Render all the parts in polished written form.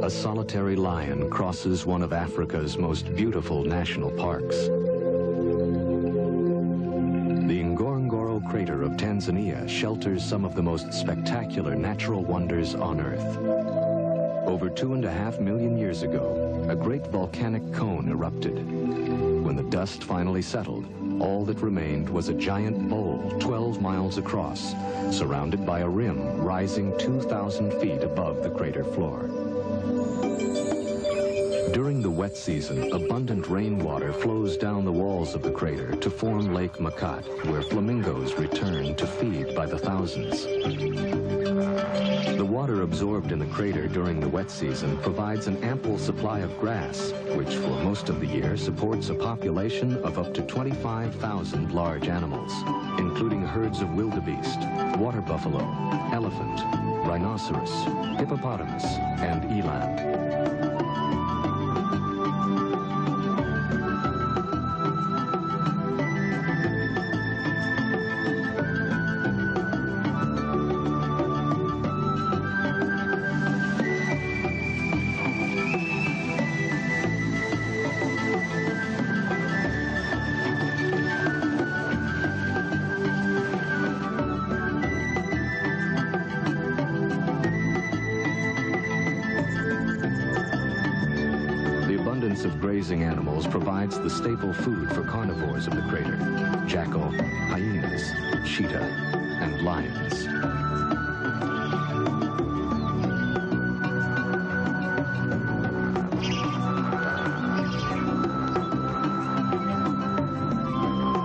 a solitary lion crosses one of Africa's most beautiful national parks. The Ngorongoro crater of Tanzania shelters some of the most spectacular natural wonders on Earth. Over 2.5 million years ago, a great volcanic cone erupted. When the dust finally settled, all that remained was a giant bowl 12 miles across, surrounded by a rim rising 2,000 feet above the crater floor. During the wet season, abundant rainwater flows down the walls of the crater to form Lake Makat, where flamingos return to feed by the thousands. The water absorbed in the crater during the wet season provides an ample supply of grass, which for most of the year supports a population of up to 25,000 large animals, including herds of wildebeest, water buffalo, elephant, rhinoceros, hippopotamus, and eland. Of grazing animals provides the staple food for carnivores of the crater: jackal, hyenas, cheetah, and lions.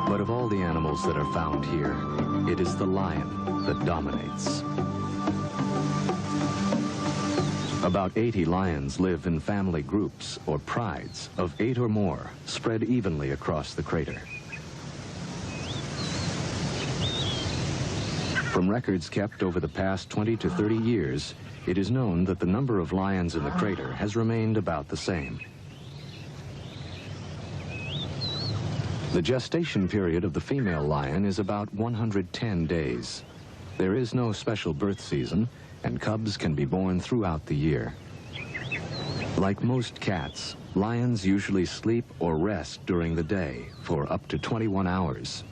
But of all the animals that are found here, it is the lion that dominates. About 80 lions live in family groups, or prides, of 8 or more, spread evenly across the crater. From records kept over the past 20 to 30 years, it is known that the number of lions in the crater has remained about the same. The gestation period of the female lion is about 110 days. There is no special birth season, and cubs can be born throughout the year. Like most cats, lions usually sleep or rest during the day for up to 21 hours.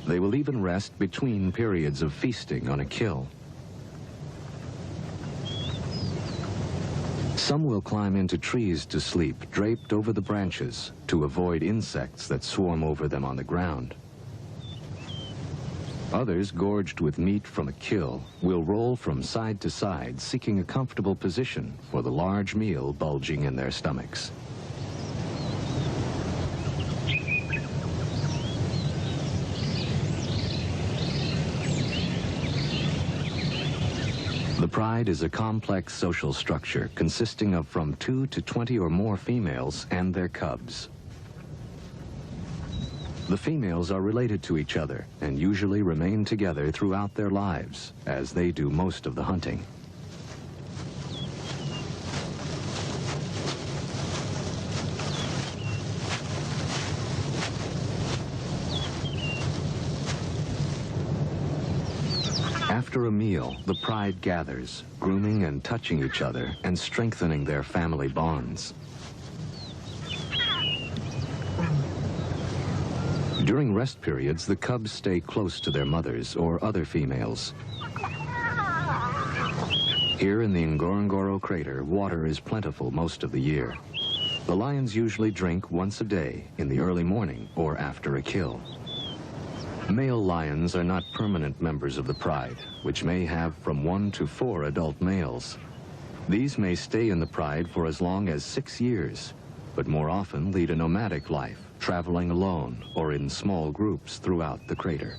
They will even rest between periods of feasting on a kill. Some will climb into trees to sleep, draped over the branches, to avoid insects that swarm over them on the ground. Others, gorged with meat from a kill, will roll from side to side, seeking a comfortable position for the large meal bulging in their stomachs. The pride is a complex social structure consisting of from 2 to 20 or more females and their cubs. The females are related to each other and usually remain together throughout their lives, as they do most of the hunting. After a meal, the pride gathers, grooming and touching each other and strengthening their family bonds. During rest periods, the cubs stay close to their mothers or other females. Here in the Ngorongoro crater, water is plentiful most of the year. The lions usually drink once a day, in the early morning or after a kill. Male lions are not permanent members of the pride, which may have from 1 to 4 adult males. These may stay in the pride for as long as 6 years, but more often lead a nomadic life, traveling alone or in small groups throughout the crater.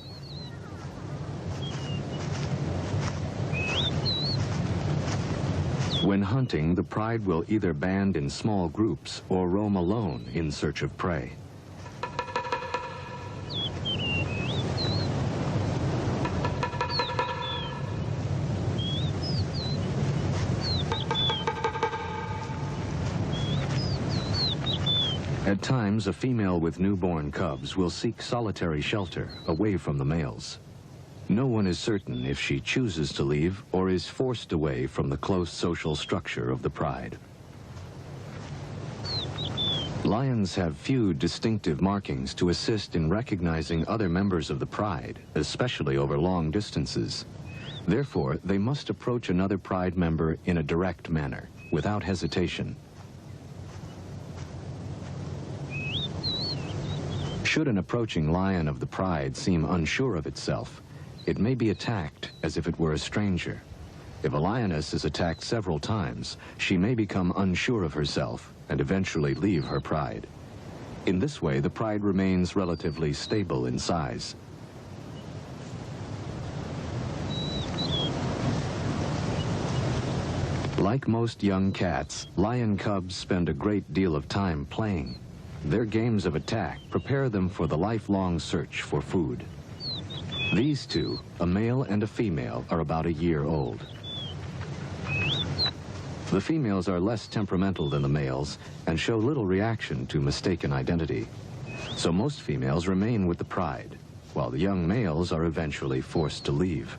When hunting, the pride will either band in small groups or roam alone in search of prey. At times, a female with newborn cubs will seek solitary shelter away from the males. No one is certain if she chooses to leave or is forced away from the close social structure of the pride. Lions have few distinctive markings to assist in recognizing other members of the pride, especially over long distances. Therefore, they must approach another pride member in a direct manner, without hesitation. Should an approaching lion of the pride seem unsure of itself, it may be attacked as if it were a stranger. If a lioness is attacked several times, she may become unsure of herself and eventually leave her pride. In this way, the pride remains relatively stable in size. Like most young cats, lion cubs spend a great deal of time playing. Their games of attack prepare them for the lifelong search for food. These two, a male and a female, are about a year old. The females are less temperamental than the males and show little reaction to mistaken identity. So most females remain with the pride, while the young males are eventually forced to leave.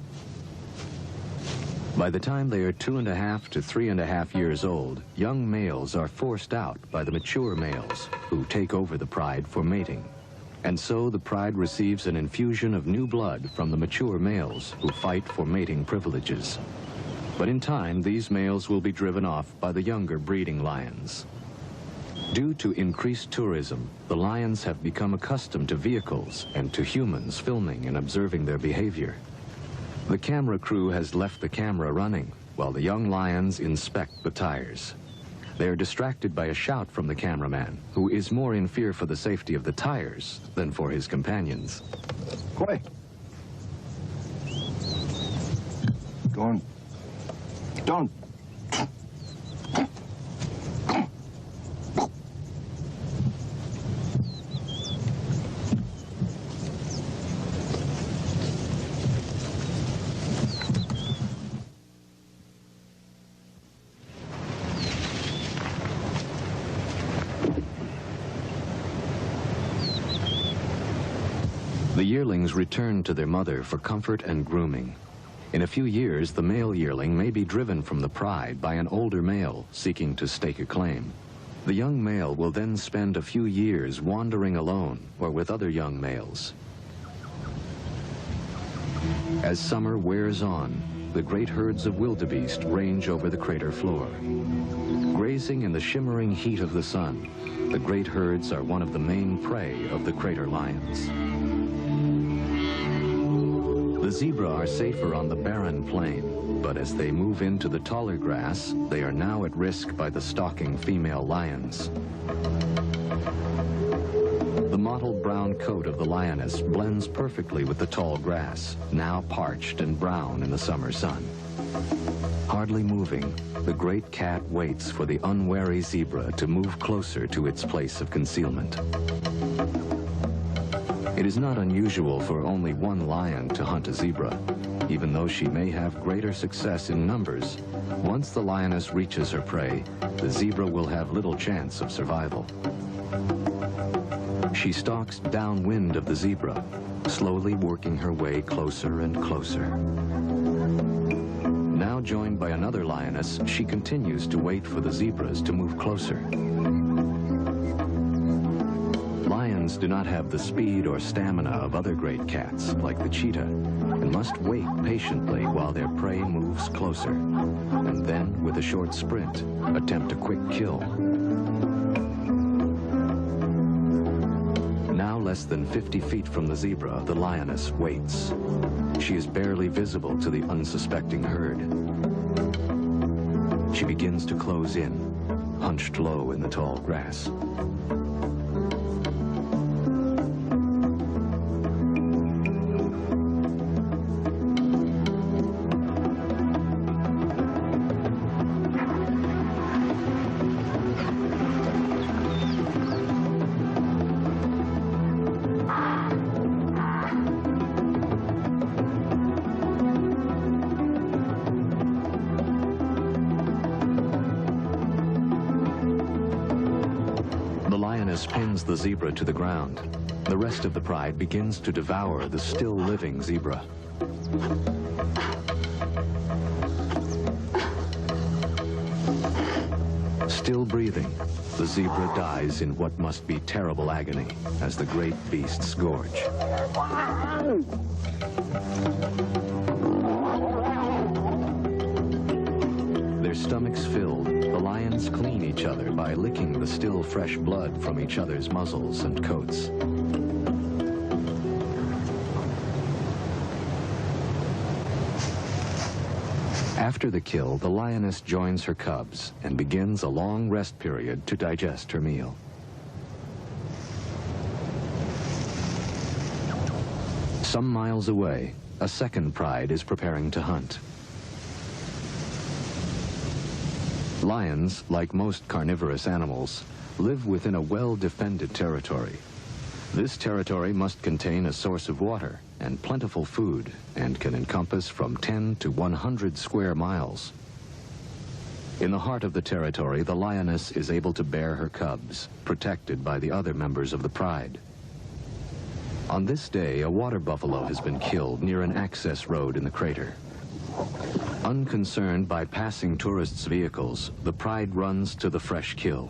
By the time they are 2.5 to 3.5 years old, young males are forced out by the mature males, who take over the pride for mating. And so the pride receives an infusion of new blood from the mature males who fight for mating privileges. But in time, these males will be driven off by the younger breeding lions. Due to increased tourism, the lions have become accustomed to vehicles and to humans filming and observing their behavior. The camera crew has left the camera running, while the young lions inspect the tires. They are distracted by a shout from the cameraman, who is more in fear for the safety of the tires than for his companions. Quiet. Go on. Don't. The yearlings return to their mother for comfort and grooming. In a few years, the male yearling may be driven from the pride by an older male seeking to stake a claim. The young male will then spend a few years wandering alone or with other young males. As summer wears on, the great herds of wildebeest range over the crater floor. Grazing in the shimmering heat of the sun, the great herds are one of the main prey of the crater lions. The zebra are safer on the barren plain, but as they move into the taller grass, they are now at risk by the stalking female lions. The mottled brown coat of the lioness blends perfectly with the tall grass, now parched and brown in the summer sun. Hardly moving, the great cat waits for the unwary zebra to move closer to its place of concealment. It is not unusual for only one lion to hunt a zebra. Even though she may have greater success in numbers, once the lioness reaches her prey, the zebra will have little chance of survival. She stalks downwind of the zebra, slowly working her way closer and closer. Now joined by another lioness, she continues to wait for the zebras to move closer. Lions do not have the speed or stamina of other great cats, like the cheetah, and must wait patiently while their prey moves closer, and then, with a short sprint, attempt a quick kill. Now less than 50 feet from the zebra, the lioness waits. She is barely visible to the unsuspecting herd. She begins to close in, hunched low in the tall grass. Pins the zebra to the ground. The rest of the pride begins to devour the still living zebra. Still breathing, The zebra dies in what must be terrible agony as the great beasts gorge. Their stomachs filled, the lions clean each other by licking the still fresh blood from each other's muzzles and coats. After the kill, the lioness joins her cubs and begins a long rest period to digest her meal. Some miles away, a second pride is preparing to hunt. Lions, like most carnivorous animals, live within a well-defended territory. This territory must contain a source of water and plentiful food, and can encompass from 10 to 100 square miles. In the heart of the territory, the lioness is able to bear her cubs, protected by the other members of the pride. On this day, a water buffalo has been killed near an access road in the crater. Unconcerned by passing tourists' vehicles, the pride runs to the fresh kill.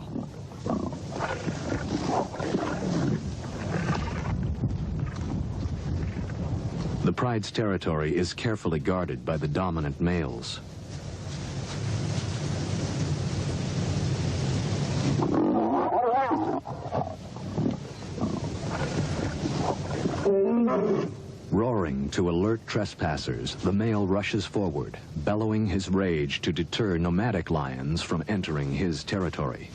The pride's territory is carefully guarded by the dominant males. Roaring to alert trespassers, the male rushes forward, bellowing his rage to deter nomadic lions from entering his territory.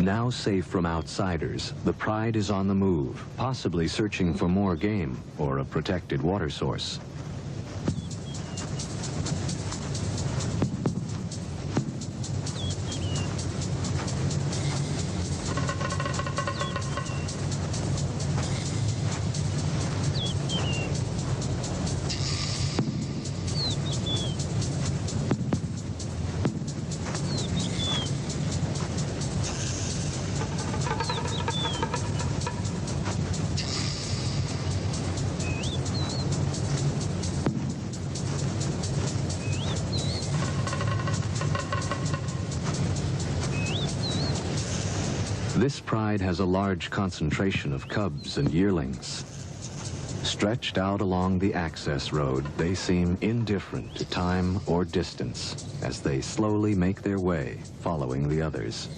Now safe from outsiders, the pride is on the move, possibly searching for more game or a protected water source. This pride has a large concentration of cubs and yearlings. Stretched out along the access road, they seem indifferent to time or distance as they slowly make their way, following the others.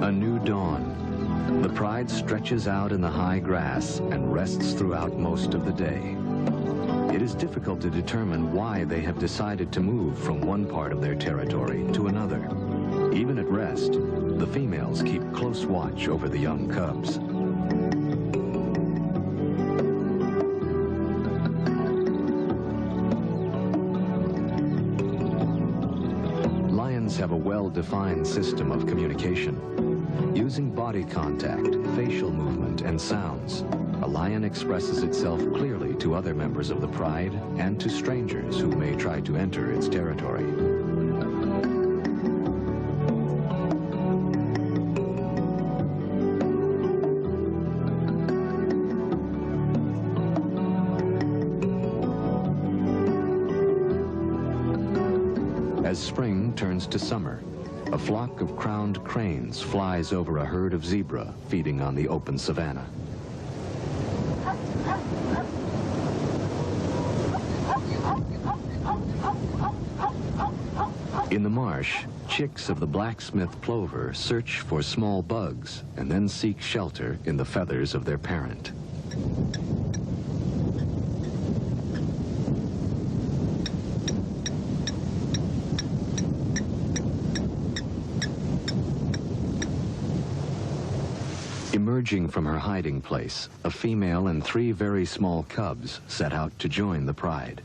A new dawn. The pride stretches out in the high grass and rests throughout most of the day. It is difficult to determine why they have decided to move from one part of their territory to another. Even at rest, the females keep close watch over the young cubs. Lions have a well-defined system of communication. Using body contact, facial movement, and sounds, a lion expresses itself clearly to other members of the pride and to strangers who may try to enter its territory. As spring turns to summer, a flock of crowned cranes flies over a herd of zebra feeding on the open savanna. In the marsh, chicks of the blacksmith plover search for small bugs and then seek shelter in the feathers of their parent. Emerging from her hiding place, a female and 3 very small cubs set out to join the pride.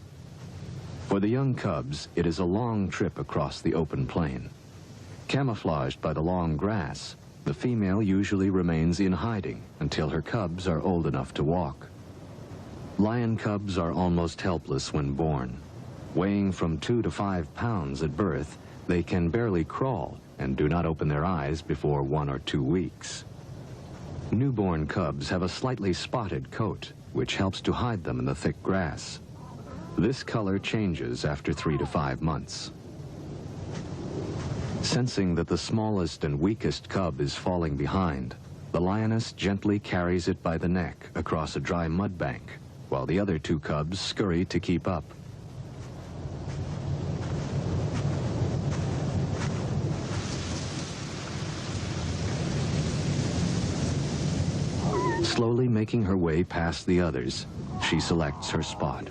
For the young cubs, it is a long trip across the open plain. Camouflaged by the long grass, the female usually remains in hiding until her cubs are old enough to walk. Lion cubs are almost helpless when born. Weighing from 2 to 5 pounds at birth, they can barely crawl and do not open their eyes before 1 or 2 weeks. Newborn cubs have a slightly spotted coat, which helps to hide them in the thick grass. This color changes after 3 to 5 months. Sensing that the smallest and weakest cub is falling behind, the lioness gently carries it by the neck across a dry mud bank, while the other 2 cubs scurry to keep up. Slowly making her way past the others, she selects her spot.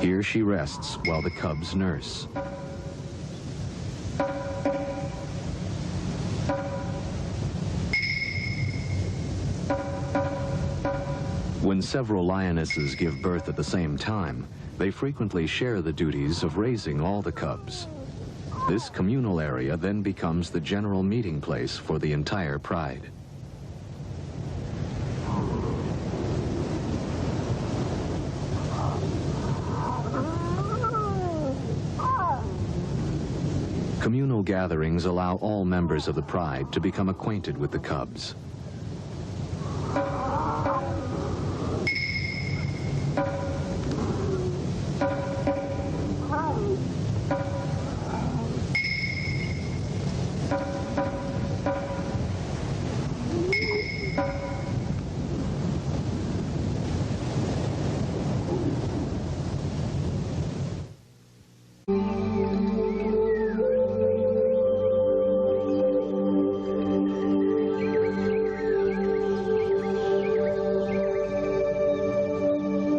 Here she rests while the cubs nurse. When several lionesses give birth at the same time, they frequently share the duties of raising all the cubs. This communal area then becomes the general meeting place for the entire pride. Communal gatherings allow all members of the pride to become acquainted with the cubs.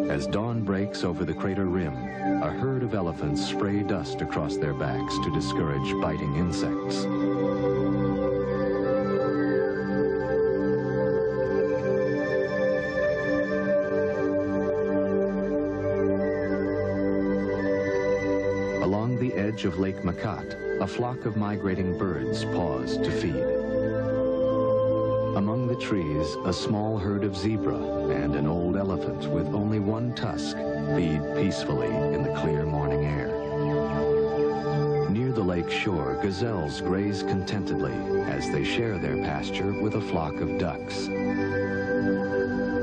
As dawn breaks over the crater rim, a herd of elephants spray dust across their backs to discourage biting insects. Along the edge of Lake Makat, a flock of migrating birds pause to feed. Among the trees, a small herd of zebra and an old elephant with only 1 tusk feed peacefully in the clear morning air. Near the lake shore, gazelles graze contentedly as they share their pasture with a flock of ducks.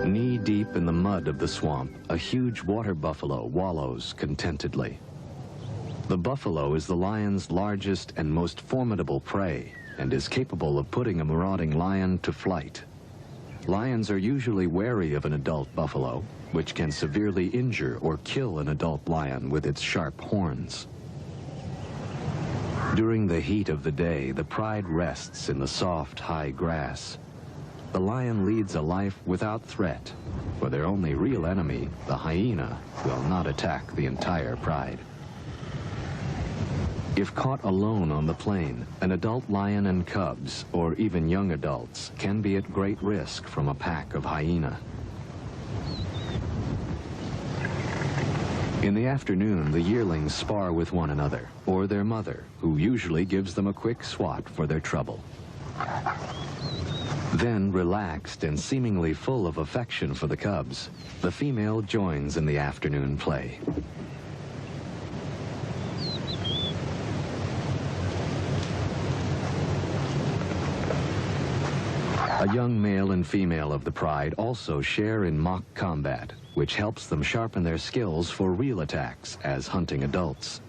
Knee-deep in the mud of the swamp, a huge water buffalo wallows contentedly. The buffalo is the lion's largest and most formidable prey, and is capable of putting a marauding lion to flight. Lions are usually wary of an adult buffalo, which can severely injure or kill an adult lion with its sharp horns. During the heat of the day, the pride rests in the soft, high grass. The lion leads a life without threat, for their only real enemy, the hyena, will not attack the entire pride. If caught alone on the plain, an adult lion and cubs, or even young adults, can be at great risk from a pack of hyena. In the afternoon, the yearlings spar with one another, or their mother, who usually gives them a quick swat for their trouble. Then, relaxed and seemingly full of affection for the cubs, the female joins in the afternoon play. A young male and female of the pride also share in mock combat, which helps them sharpen their skills for real attacks as hunting adults.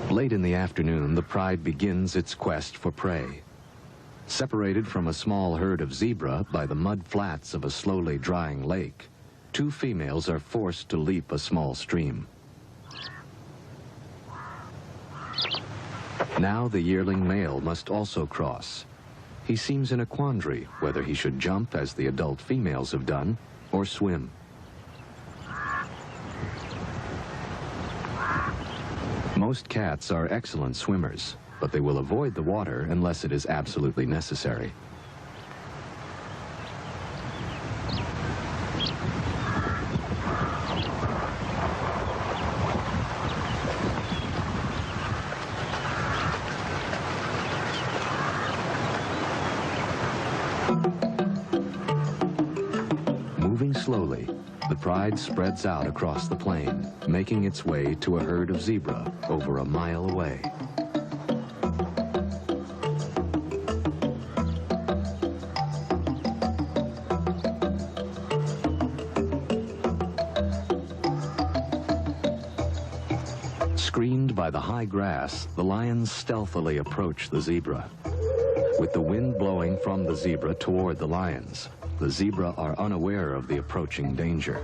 Late in the afternoon, the pride begins its quest for prey. Separated from a small herd of zebra by the mud flats of a slowly drying lake, 2 females are forced to leap a small stream. Now the yearling male must also cross. He seems in a quandary whether he should jump as the adult females have done or swim. Most cats are excellent swimmers, but they will avoid the water unless it is absolutely necessary. Moving slowly, the pride spreads out across the plain, making its way to a herd of zebra over a mile away. Screened by the high grass, the lions stealthily approach the zebra. With the wind blowing from the zebra toward the lions, the zebra are unaware of the approaching danger.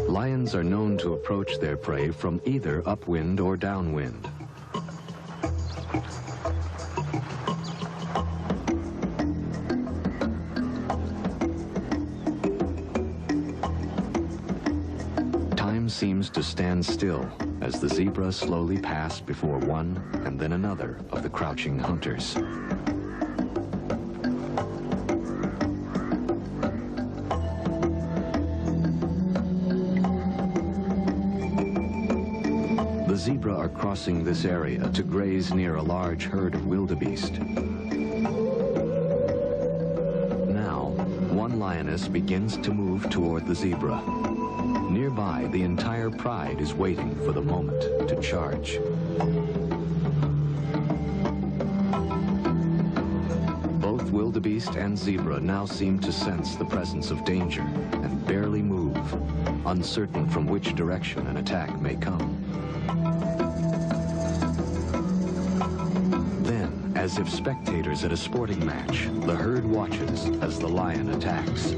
Lions are known to approach their prey from either upwind or downwind. Time seems to stand still as the zebra slowly pass before one and then another of the crouching hunters. The zebra are crossing this area to graze near a large herd of wildebeest. Now, one lioness begins to move toward the zebra. Nearby, the entire pride is waiting for the moment to charge. Both wildebeest and zebra now seem to sense the presence of danger and barely move, uncertain from which direction an attack may come. Then, as if spectators at a sporting match, the herd watches as the lion attacks.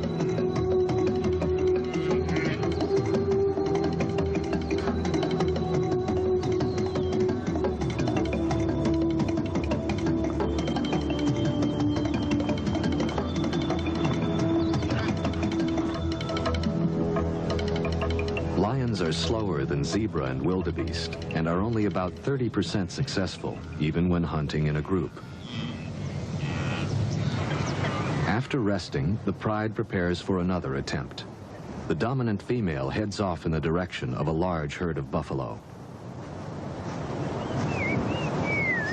Lions are slower than zebra and wildebeest and are only about 30% successful, even when hunting in a group. After resting, the pride prepares for another attempt. The dominant female heads off in the direction of a large herd of buffalo.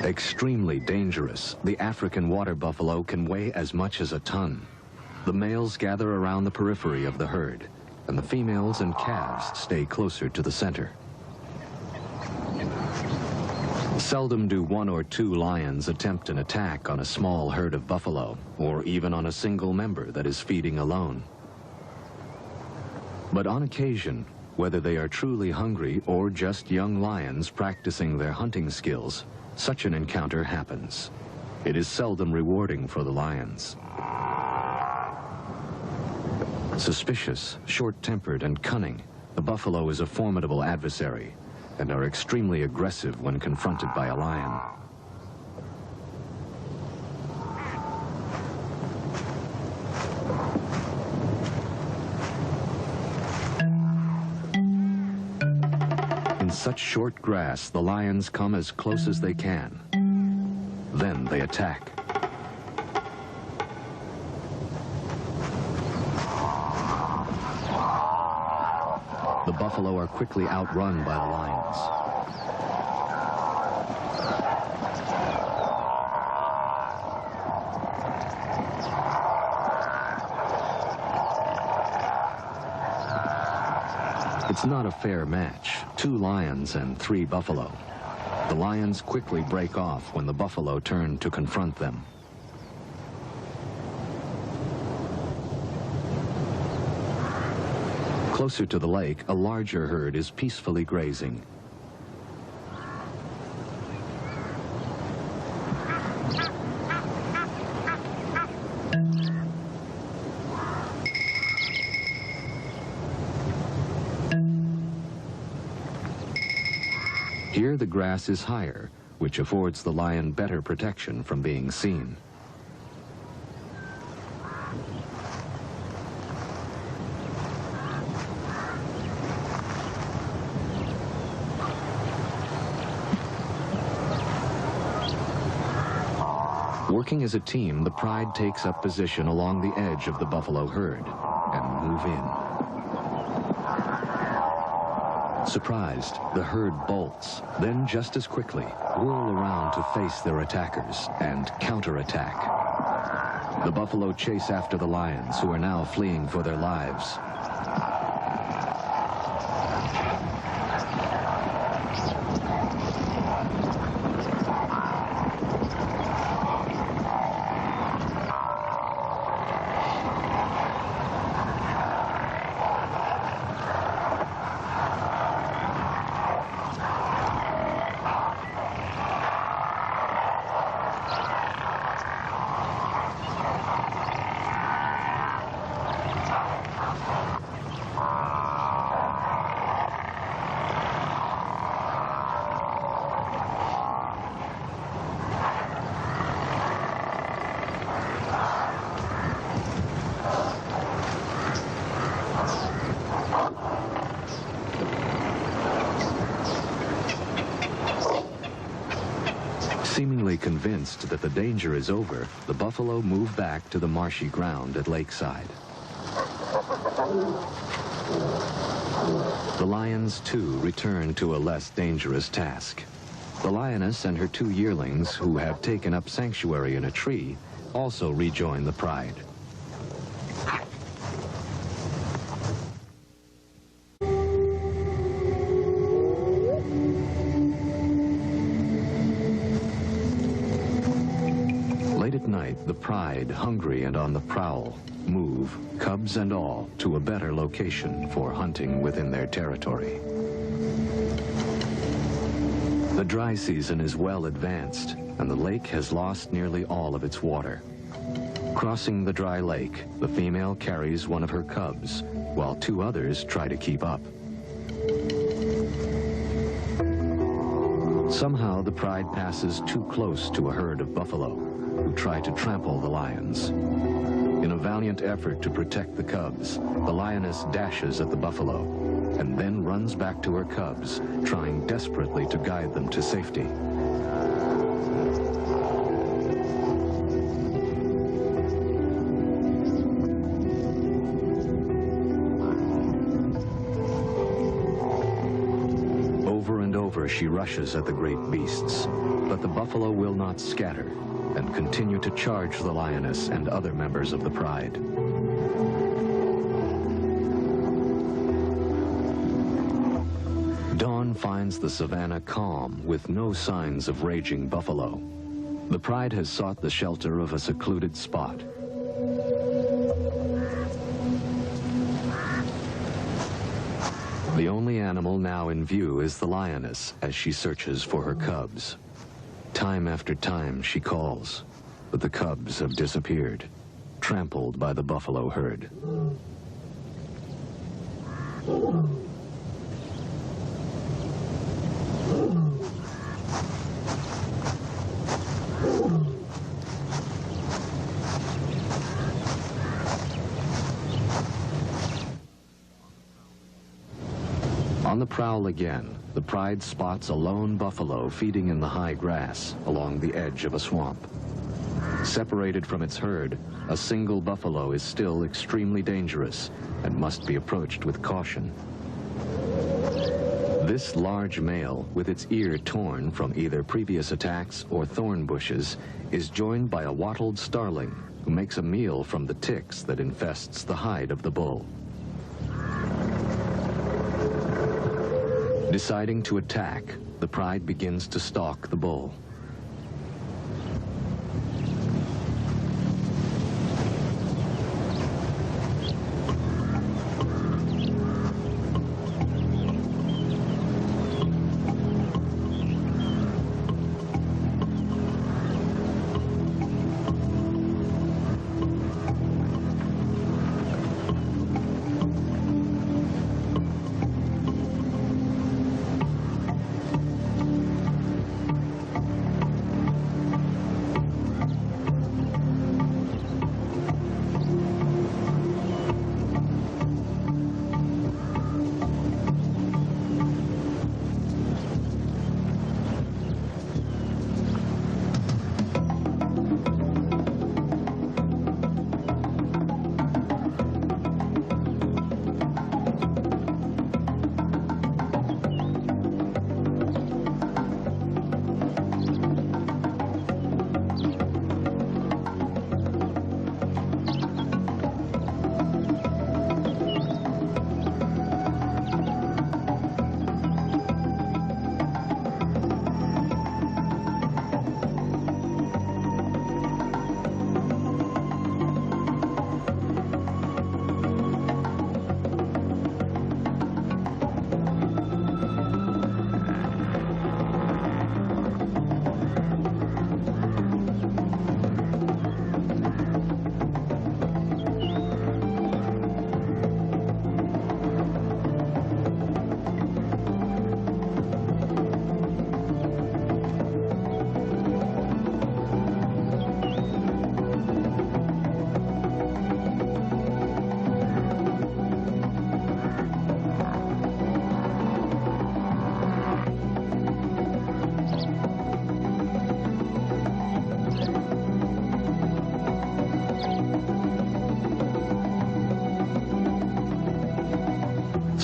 Extremely dangerous, the African water buffalo can weigh as much as a ton. The males gather around the periphery of the herd, and the females and calves stay closer to the center. Seldom do one or two lions attempt an attack on a small herd of buffalo, or even on a single member that is feeding alone. But on occasion, whether they are truly hungry or just young lions practicing their hunting skills, such an encounter happens. It is seldom rewarding for the lions. Suspicious, short-tempered, and cunning, the buffalo is a formidable adversary and are extremely aggressive when confronted by a lion. In such short grass, the lions come as close as they can. Then they attack. The buffalo are quickly outrun by the lions. It's not a fair match. 2 lions and 3 buffalo. The lions quickly break off when the buffalo turn to confront them. Closer to the lake, a larger herd is peacefully grazing. Here the grass is higher, which affords the lion better protection from being seen. Working as a team, the pride takes up position along the edge of the buffalo herd and move in. Surprised, the herd bolts, then just as quickly whirl around to face their attackers and counterattack. The buffalo chase after the lions, who are now fleeing for their lives. Seemingly convinced that the danger is over, the buffalo move back to the marshy ground at lakeside. The lions, too, return to a less dangerous task. The lioness and her 2 yearlings, who have taken up sanctuary in a tree, also rejoin the pride. The pride, hungry and on the prowl, move, cubs and all, to a better location for hunting within their territory. The dry season is well advanced, and the lake has lost nearly all of its water. Crossing the dry lake, the female carries one of her cubs, while 2 others try to keep up. Somehow, the pride passes too close to a herd of buffalo, who try to trample the lions. In a valiant effort to protect the cubs, the lioness dashes at the buffalo and then runs back to her cubs, trying desperately to guide them to safety. Over and over she rushes at the great beasts, but the buffalo will not scatter and continue to charge the lioness and other members of the pride. Dawn finds the savannah calm, with no signs of raging buffalo. The pride has sought the shelter of a secluded spot. The only animal now in view is the lioness as she searches for her cubs. Time after time she calls, but the cubs have disappeared, trampled by the buffalo herd. On the prowl again, the pride spots a lone buffalo feeding in the high grass along the edge of a swamp. Separated from its herd, a single buffalo is still extremely dangerous and must be approached with caution. This large male, with its ear torn from either previous attacks or thorn bushes, is joined by a wattled starling who makes a meal from the ticks that infests the hide of the bull. Deciding to attack, the pride begins to stalk the bull.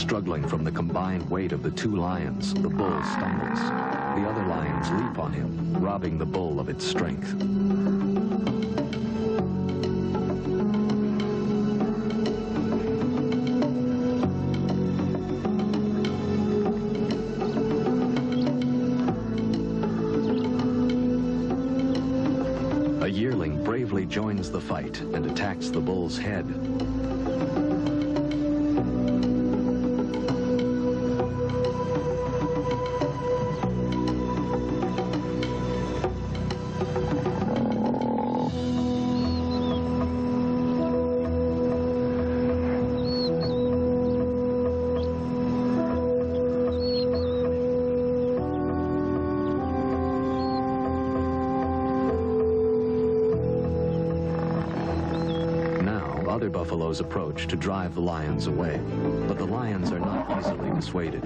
Struggling from the combined weight of the two lions, the bull stumbles. The other lions leap on him, robbing the bull of its strength. A yearling bravely joins the fight and attacks the bull's head. Other buffaloes approach to drive the lions away, but the lions are not easily dissuaded.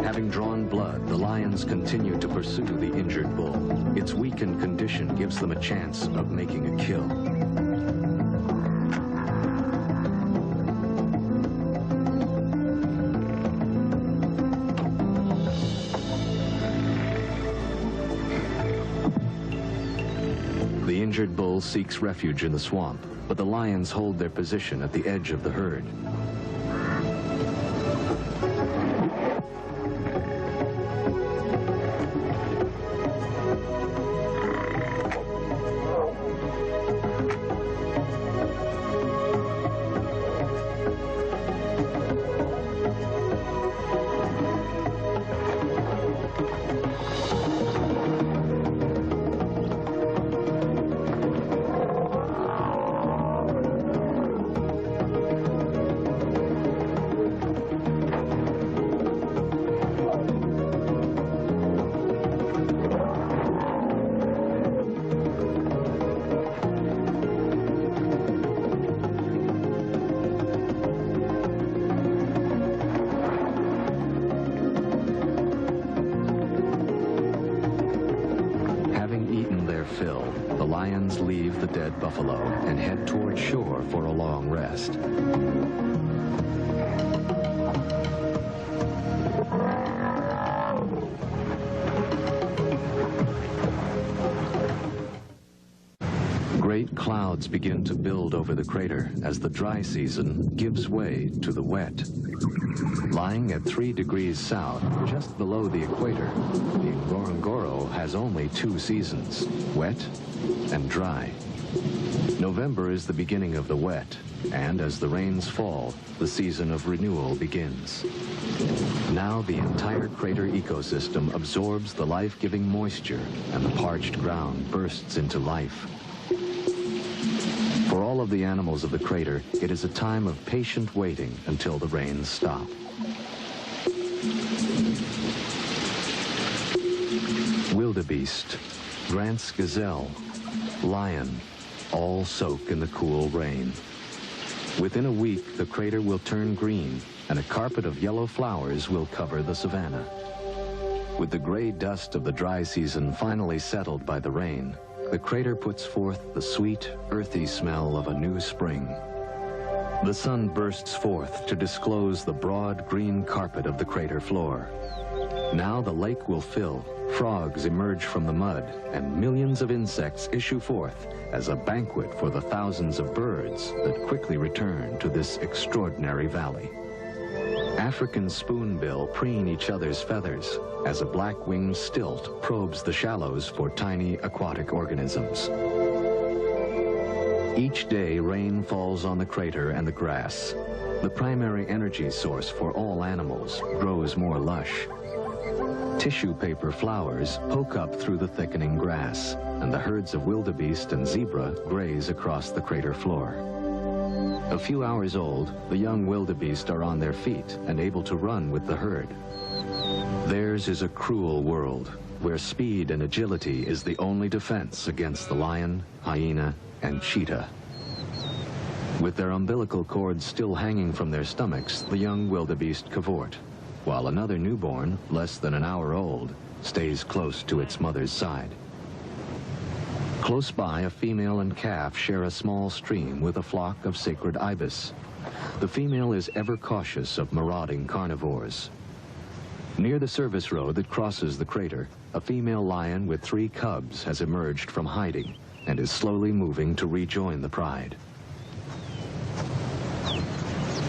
Having drawn blood, the lions continue to pursue the injured bull. Its weakened condition gives them a chance of making a kill. The injured bull seeks refuge in the swamp, but the lions hold their position at the edge of the herd. Fill, the lions leave the dead buffalo and head toward shore for a long rest. Great clouds begin to build over the crater as the dry season gives way to the wet. Lying at 3 degrees south, just below the equator, the Ngorongoro has only 2 seasons, wet and dry. November is the beginning of the wet, and as the rains fall, the season of renewal begins. Now the entire crater ecosystem absorbs the life-giving moisture, and the parched ground bursts into life. For all of the animals of the crater, it is a time of patient waiting until the rains stop. Wildebeest, Grant's gazelle, lion, all soak in the cool rain. Within a week, the crater will turn green, and a carpet of yellow flowers will cover the savanna. With the gray dust of the dry season finally settled by the rain, the crater puts forth the sweet, earthy smell of a new spring. The sun bursts forth to disclose the broad green carpet of the crater floor. Now the lake will fill, frogs emerge from the mud, and millions of insects issue forth as a banquet for the thousands of birds that quickly return to this extraordinary valley. African spoonbill preen each other's feathers as a black-winged stilt probes the shallows for tiny aquatic organisms. Each day, rain falls on the crater and the grass. The primary energy source for all animals grows more lush. Tissue paper flowers poke up through the thickening grass, and the herds of wildebeest and zebra graze across the crater floor. A few hours old, the young wildebeest are on their feet and able to run with the herd. Theirs is a cruel world, where speed and agility is the only defense against the lion, hyena, and cheetah. With their umbilical cords still hanging from their stomachs, the young wildebeest cavort, while another newborn, less than an hour old, stays close to its mother's side. Close by, a female and calf share a small stream with a flock of sacred ibis. The female is ever cautious of marauding carnivores. Near the service road that crosses the crater, a female lion with 3 cubs has emerged from hiding and is slowly moving to rejoin the pride.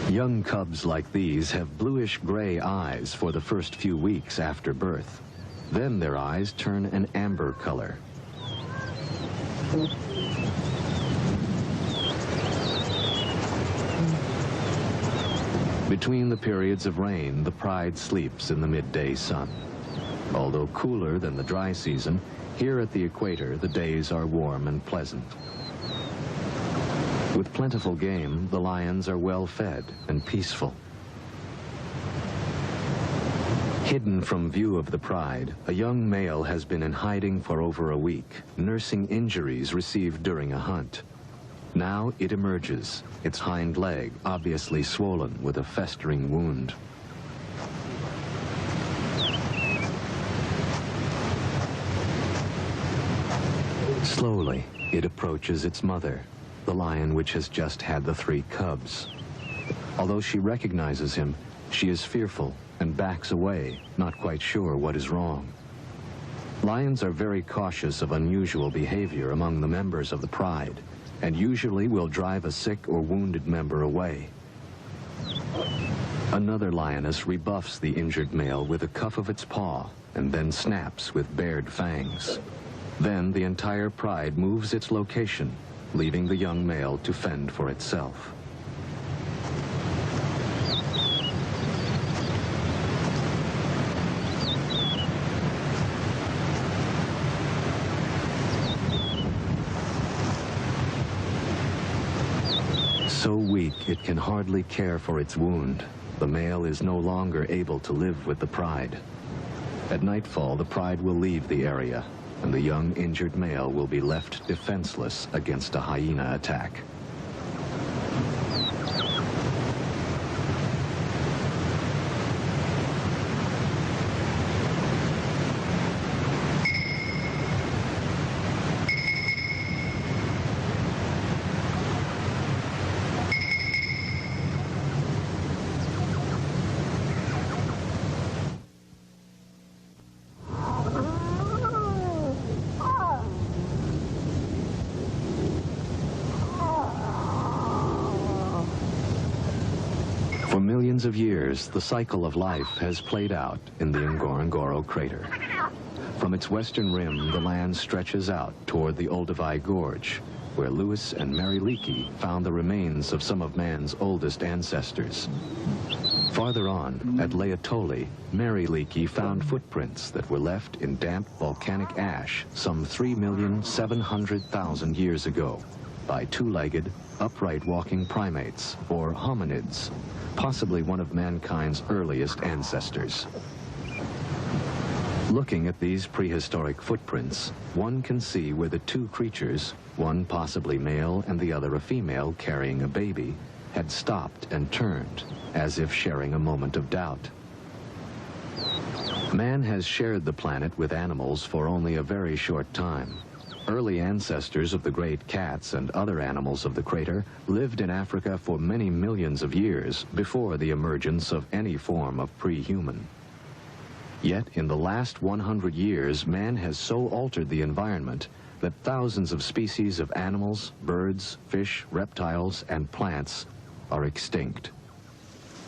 Young cubs like these have bluish-gray eyes for the first few weeks after birth. Then their eyes turn an amber color. Between the periods of rain, the pride sleeps in the midday sun. Although cooler than the dry season, here at the equator, the days are warm and pleasant. With plentiful game, the lions are well fed and peaceful. Hidden from view of the pride, a young male has been in hiding for over a week, nursing injuries received during a hunt. Now it emerges, its hind leg obviously swollen with a festering wound. Slowly, it approaches its mother, the lion which has just had the 3 cubs. Although she recognizes him, she is fearful and backs away, not quite sure what is wrong. Lions are very cautious of unusual behavior among the members of the pride, and usually will drive a sick or wounded member away. Another lioness rebuffs the injured male with a cuff of its paw and then snaps with bared fangs. Then the entire pride moves its location, leaving the young male to fend for itself. So weak it can hardly care for its wound, the male is no longer able to live with the pride. At nightfall, the pride will leave the area, and the young injured male will be left defenseless against a hyena attack. For millions of years, the cycle of life has played out in the Ngorongoro crater. From its western rim, the land stretches out toward the Olduvai Gorge, where Lewis and Mary Leakey found the remains of some of man's oldest ancestors. Farther on, at Laetoli, Mary Leakey found footprints that were left in damp volcanic ash some 3,700,000 years ago by 2-legged, upright walking primates, or hominids, possibly one of mankind's earliest ancestors. Looking at these prehistoric footprints, one can see where the 2 creatures, one possibly male and the other a female carrying a baby, had stopped and turned, as if sharing a moment of doubt. Man has shared the planet with animals for only a very short time. Early ancestors of the great cats and other animals of the crater lived in Africa for many millions of years before the emergence of any form of pre-human. Yet in the last 100 years, man has so altered the environment that thousands of species of animals, birds, fish, reptiles, and plants are extinct.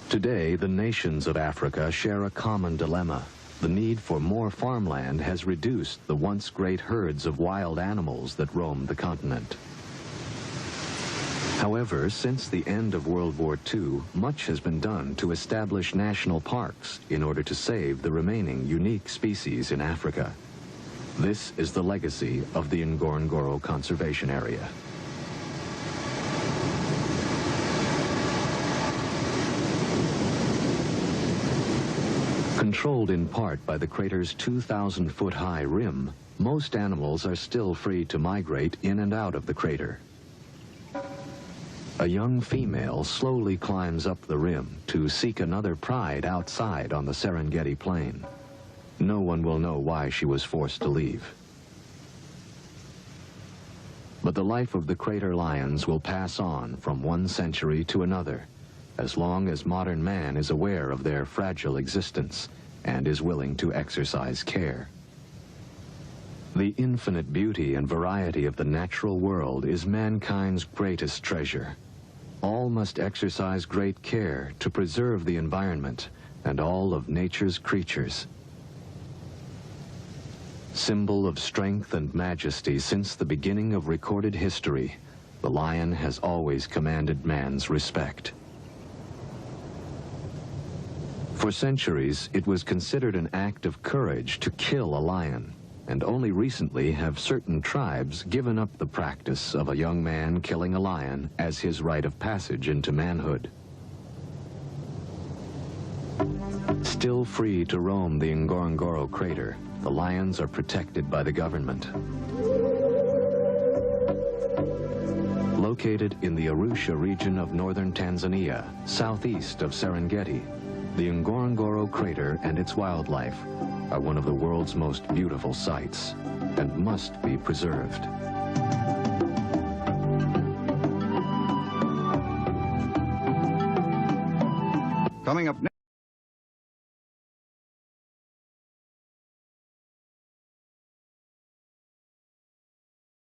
Today, the nations of Africa share a common dilemma. The need for more farmland has reduced the once great herds of wild animals that roamed the continent. However, since the end of World War II, much has been done to establish national parks in order to save the remaining unique species in Africa. This is the legacy of the Ngorongoro Conservation Area. Controlled in part by the crater's 2,000-foot-high rim, most animals are still free to migrate in and out of the crater. A young female slowly climbs up the rim to seek another pride outside on the Serengeti plain. No one will know why she was forced to leave. But the life of the crater lions will pass on from one century to another, as long as modern man is aware of their fragile existence and is willing to exercise care. The infinite beauty and variety of the natural world is mankind's greatest treasure. All must exercise great care to preserve the environment and all of nature's creatures. Symbol of strength and majesty since the beginning of recorded history, the lion has always commanded man's respect. For centuries, it was considered an act of courage to kill a lion, and only recently have certain tribes given up the practice of a young man killing a lion as his rite of passage into manhood. Still free to roam the Ngorongoro crater, the lions are protected by the government. Located in the Arusha region of northern Tanzania, southeast of Serengeti, the Ngorongoro crater and its wildlife are one of the world's most beautiful sights and must be preserved. Coming up next.